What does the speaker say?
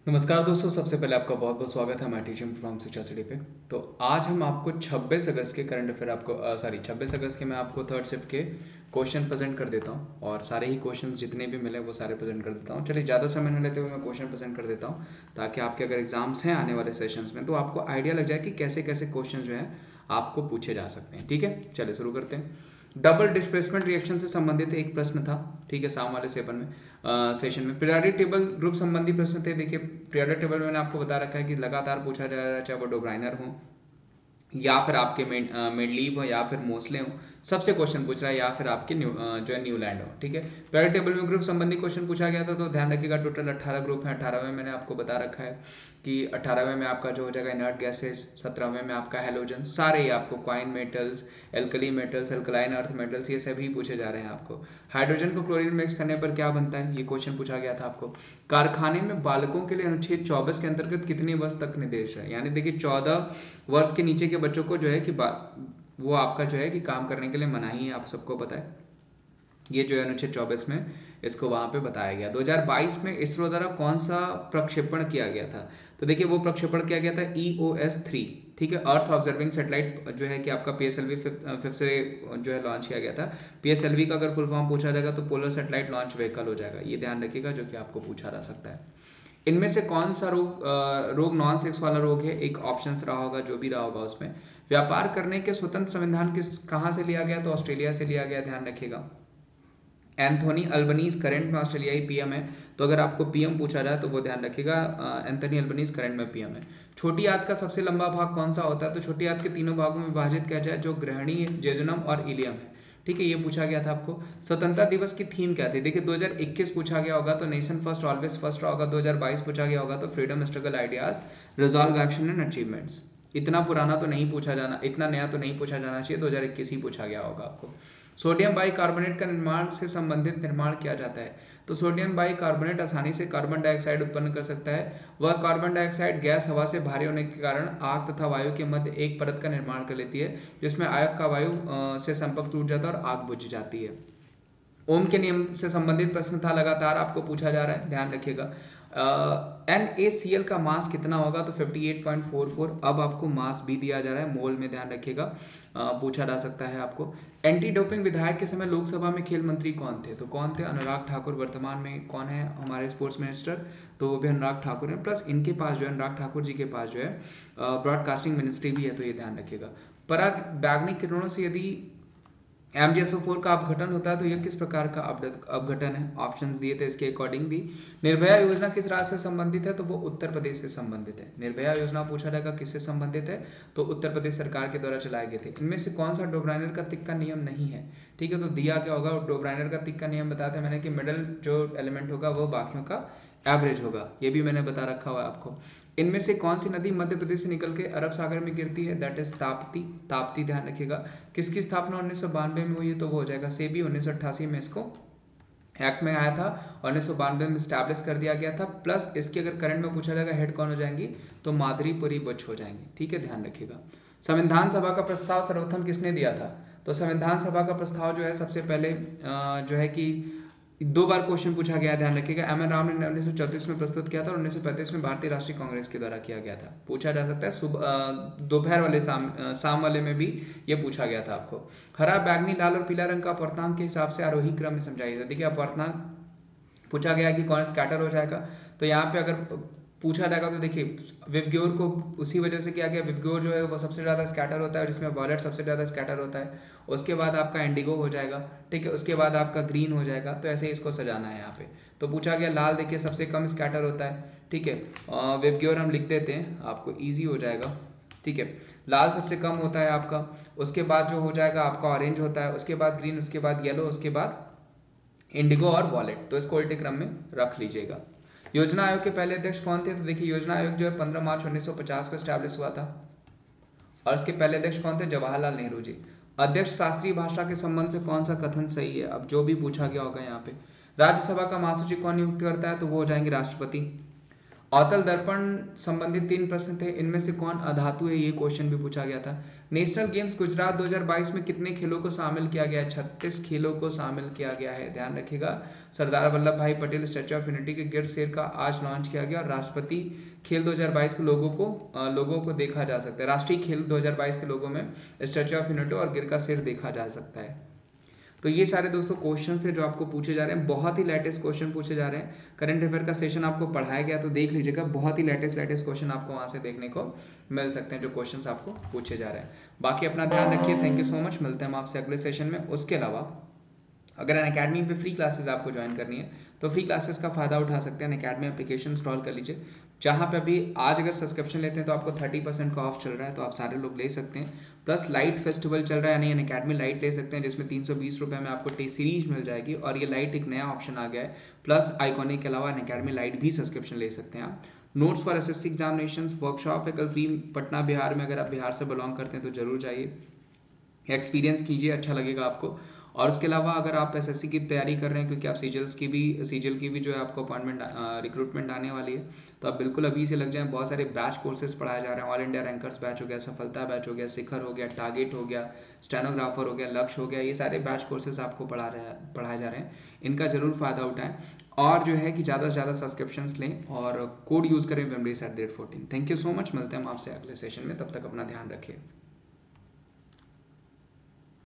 नमस्कार दोस्तों, सबसे पहले आपका बहुत बहुत स्वागत है हमारे टीचिंग प्रोग्राम शिक्षा सिटी पे। तो आज हम आपको 26 अगस्त के करंट अफेयर आपको 26 अगस्त के मैं आपको थर्ड शिफ्ट के क्वेश्चन प्रेजेंट कर देता हूँ और सारे ही क्वेश्चंस जितने भी मिले वो सारे प्रेजेंट कर देता हूँ। चलिए ज़्यादा समय नहीं लेते हुए मैं क्वेश्चन प्रेजेंट कर देता हूँ ताकि आपके अगर एग्जाम्स हैं आने वाले सेशंस में तो आपको आइडिया लग जाए कि कैसे कैसे क्वेश्चन जो है आपको पूछे जा सकते हैं। ठीक है, चलिए शुरू करते हैं। डबल डिस्प्लेसमेंट रिएक्शन से संबंधित एक प्रश्न था। ठीक है, शाम वाले सेशन में पीरियोडिक टेबल ग्रुप संबंधी प्रश्न थे। देखिए, पीरियोडिक टेबल में मैंने आपको बता रखा है कि लगातार पूछा जा रहा है, चाहे वो डोब्राइनर हो या फिर आपके मेडलीव हो या फिर मोस्ले हो, सबसे क्वेश्चन पूछ रहा है, या फिर आपके जो है न्यूलैंड हो। ठीक है, पीरियोडिक टेबल में ग्रुप संबंधी क्वेश्चन पूछा गया था, तो ध्यान रखिएगा टोटल 18 ग्रुप है। 18वें मैंने आपको बता रखा है कि 18वें में आपका जो हो जाएगा इनर्ट गैसेस, 17वें में आपका हेलोजन, सारे ही आपको coin metals, alkali metals, alkaline earth metals, ये सभी पूछे जा रहे हैं आपको। हाइड्रोजन को क्लोरीन मिक्स करने पर क्या बनता है, ये क्वेश्चन पूछा गया था आपको। कारखाने में बालकों के लिए अनुच्छेद 24 के अंतर्गत कितनी वर्ष तक निर्देश है, यानी देखिए 14 वर्ष के नीचे के बच्चों को जो है कि वो आपका जो है कि काम करने के लिए मनाही है, आप सबको पता है। ये जो है अनुच्छेद 24 में इसको वहां पे बताया गया। 2022 में इसरो द्वारा कौन सा प्रक्षेपण किया गया था, तो देखिए वो प्रक्षेपण किया गया था EOS-3। ठीक है, अर्थ ऑब्जर्विंग सेटेलाइट जो है कि आपका PSLV फिफ्थ से जो है लॉन्च किया गया था। PSLV का अगर फुल फॉर्म पूछा जाएगा तो पोलर सेटेलाइट लॉन्च व्हीकल हो जाएगा, ये ध्यान रखिएगा, जो कि आपको पूछा जा सकता है। इनमें से कौन सा रोग नॉन सेक्स वाला रोग है, एक ऑप्शन रहा होगा, जो भी रहा होगा उसमें। व्यापार करने के स्वतंत्र संविधान कहाँ से लिया गया, तो ऑस्ट्रेलिया से लिया गया, ध्यान रखिएगा। एंथोनी अल्बनीज करंट में ऑस्ट्रेलियाई पीएम है, तो अगर आपको पीएम पूछा जाए तो वो ध्यान रखिएगा एंथोनी अल्बनीज करंट में पीएम है। छोटी आंत का सबसे लंबा भाग कौन सा होता है, तो छोटी आंत के तीनों भागों में विभाजित किया जाए, जो ग्रहणी, जेजुनम और इलियम है। ठीक है, ये पूछा गया था आपको। स्वतंत्रता दिवस की थीम क्या थी, देखिए 2021 पूछा गया होगा तो नेशन फर्स्ट ऑलवेज फर्स्ट रहा होगा। 2022 पूछा गया होगा तो freedom struggle ideas, resolve action and achievements. इतना पुराना तो नहीं पूछा जाना, इतना नया तो नहीं पूछा जाना चाहिए, 2021 ही पूछा गया होगा आपको। सोडियम बाइकार्बोनेट का निर्माण से संबंधित निर्माण किया जाता है, तो सोडियम बाइकार्बोनेट आसानी से कार्बन डाइऑक्साइड उत्पन्न कर सकता है। वह कार्बन डाइऑक्साइड गैस हवा से भारी होने के कारण आग तथा वायु के मध्य एक परत का निर्माण कर लेती है, जिसमें आग का वायु से संपर्क टूट जाता है और आग बुझ जाती है। ओम के नियम से संबंधित प्रश्न था, लगातार आपको पूछा जा रहा है, ध्यान रखिएगा। NaCl का मास कितना होगा, तो 58.44। अब आपको मास भी दिया जा रहा है मोल में, ध्यान रखिएगा, पूछा जा सकता है आपको। एंटी डोपिंग विधायक के समय लोकसभा में खेल मंत्री कौन थे, तो कौन थे, अनुराग ठाकुर। वर्तमान में कौन है हमारे स्पोर्ट्स मिनिस्टर, तो वो भी अनुराग ठाकुर हैं। प्लस इनके पास जो है, अनुराग ठाकुर जी के पास जो है ब्रॉडकास्टिंग मिनिस्ट्री भी है, तो ये ध्यान रखिएगा। पराबैंगनी किरणों से यदि MgSO4 का अपघटन होता है तो यह किस प्रकार का अपघटन है, ऑप्शंस दिए थे इसके अकॉर्डिंग भी। निर्भया योजना किस राज्य से संबंधित है, तो वो उत्तर प्रदेश से संबंधित है। निर्भया योजना पूछा जाएगा किससे संबंधित है, तो उत्तर प्रदेश सरकार के द्वारा चलाए गए थे। इनमें से कौन सा डोब्राइनर का तिक्का नियम नहीं है, ठीक है, तो दिया क्या होगा, डोब्राइनर का तिक्का नियम बताते हैं मैंने कि मिडल जो एलिमेंट होगा वो बाकियों का एवरेज होगा, ये भी मैंने बता रखा हुआ है आपको। इनमें से कौन सी नदी मध्य प्रदेश से निकल के अरब सागर में गिरती है, दैट इज ताप्ती। ताप्ती, ध्यान रखिएगा। किसकी स्थापना 1992 में हुई है, तो वो हो जाएगा सेबी। 1988 में इसको एक्ट में आया था और 1992 में स्टैब्लिश कर दिया गया था। प्लस इसके अगर करंट में पूछा जाएगा हेड कौन हो जाएंगी, तो माधुरीपुरी बच हो जाएंगी। ठीक है, ध्यान रखिएगा। संविधान सभा का प्रस्ताव सर्वप्रथम किसने दिया था, तो संविधान सभा का प्रस्ताव जो है सबसे पहले जो है कि 2 बार क्वेश्चन पूछा गया, ध्यान रखिएगा। MN राव ने 1934 में प्रस्तुत किया था और 1935 में भारतीय राष्ट्रीय कांग्रेस के द्वारा किया गया था। पूछा जा सकता है सुबह दोपहर वाले शाम वाले में भी ये पूछा गया था आपको। हरा, बैगनी, लाल और पीला रंग का अपवर्तनांक के हिसाब से आरोही क्रम में समझाइए। देखिए अपवर्तनांक पूछा गया कि कौन स्कैटर हो जाएगा, तो यहाँ पे अगर पूछा जाएगा तो देखिए विवग्योर को उसी वजह से किया गया। विवग्योर जो है वो सबसे ज़्यादा स्कैटर होता है और जिसमें वॉलेट सबसे ज़्यादा स्कैटर होता है। उसके बाद आपका इंडिगो हो जाएगा, ठीक है, उसके बाद आपका ग्रीन हो जाएगा, तो ऐसे ही इसको सजाना है यहाँ पे। तो पूछा गया लाल, देखिए सबसे कम स्कैटर होता है, ठीक है, विवग्योर हम लिख देते हैं, आपको ईजी हो जाएगा, ठीक है। लाल सबसे कम होता है आपका, उसके बाद जो हो जाएगा आपका ऑरेंज होता है, उसके बाद ग्रीन, उसके बाद येलो, उसके बाद इंडिगो और वॉलेट, तो इसको उल्टे क्रम में रख लीजिएगा। योजना आयोग के पहले अध्यक्ष कौन थे, तो देखिए योजना आयोग जो है 15 मार्च 1950 को स्टैब्लिश हुआ था और इसके पहले अध्यक्ष कौन थे, जवाहरलाल नेहरू जी। अध्यक्ष शास्त्रीय भाषा के संबंध से कौन सा कथन सही है, अब जो भी पूछा गया होगा यहाँ पे। राज्यसभा का महासचिव कौन नियुक्त करता है, तो वो हो जाएंगे राष्ट्रपति। अवतल दर्पण संबंधित 3 प्रश्न थे, इनमें से कौन अधातु है, ये क्वेश्चन भी पूछा गया था। नेशनल गेम्स गुजरात 2022 में कितने खेलों को शामिल किया गया है? 36 खेलों को शामिल किया गया है, ध्यान रखिएगा। सरदार वल्लभ भाई पटेल स्टैच्यू ऑफ यूनिटी के गिर शेर का आज लॉन्च किया गया और राष्ट्रपति खेल 2022 के लोगों को देखा जा सकता है। राष्ट्रीय खेल 2022 के लोगों में स्टैच्यू ऑफ यूनिटी और गिर का शेर देखा जा सकता है। तो ये सारे दोस्तों क्वेश्चंस थे जो आपको पूछे जा रहे हैं, बहुत ही लेटेस्ट क्वेश्चन पूछे जा रहे हैं। करंट अफेयर का सेशन आपको पढ़ाया गया तो देख लीजिएगा, बहुत ही लेटेस्ट क्वेश्चन आपको वहाँ से देखने को मिल सकते हैं जो क्वेश्चंस आपको पूछे जा रहे हैं। बाकी अपना ध्यान रखिए, थैंक यू सो मच, मिलते हैं हम आपसे अगले सेशन में। उसके अलावा अगर अनअकैडमी पे फ्री क्लासेस आपको ज्वाइन करनी है तो फ्री क्लासेस का फायदा उठा सकते हैं। अनअकैडमी एप्लीकेशन इंस्टॉल कर लीजिए, जहाँ पे अभी आज अगर सब्सक्रिप्शन लेते हैं तो आपको 30% का ऑफ चल रहा है, तो आप सारे लोग ले सकते हैं। प्लस लाइट फेस्टिवल चल रहा है, यानी अनअकैडमी लाइट ले सकते हैं, जिसमें 320 रुपये में आपको टेस्ट सीरीज मिल जाएगी। और ये लाइट एक नया ऑप्शन आ गया है, प्लस आइकॉनिक के अलावा अनअकैडमी लाइट भी सब्सक्रिप्शन ले सकते हैं आप। Notes for SSC examination workshop है कल फ्री पटना बिहार में, अगर आप बिहार से बिलोंग करते हैं तो जरूर जाइए, एक्सपीरियंस कीजिए, अच्छा लगेगा आपको। और उसके अलावा अगर आप एसएससी की तैयारी कर रहे हैं, क्योंकि आप सीजीएल की भी जो है आपको अपॉइंटमेंट रिक्रूटमेंट आने वाली है, तो आप बिल्कुल अभी से लग जाएं। बहुत सारे बैच कोर्सेज पढ़ाए जा रहे हैं, ऑल इंडिया रैंकर्स बैच हो गया, सफलता बैच हो गया, शिखर हो गया, टारगेट हो गया, स्टेनोग्राफर हो गया, लक्ष्य हो गया, ये सारे बैच कोर्सेज आपको पढ़ाए जा रहे हैं। इनका जरूर फायदा उठाएं और जो है कि ज़्यादा से ज़्यादा सब्सक्रिप्शंस लें और कोड यूज़ करें memories@14। Thank you so much, मिलते हैं हम आपसे अगले सेशन में, तब तक अपना ध्यान रखिए।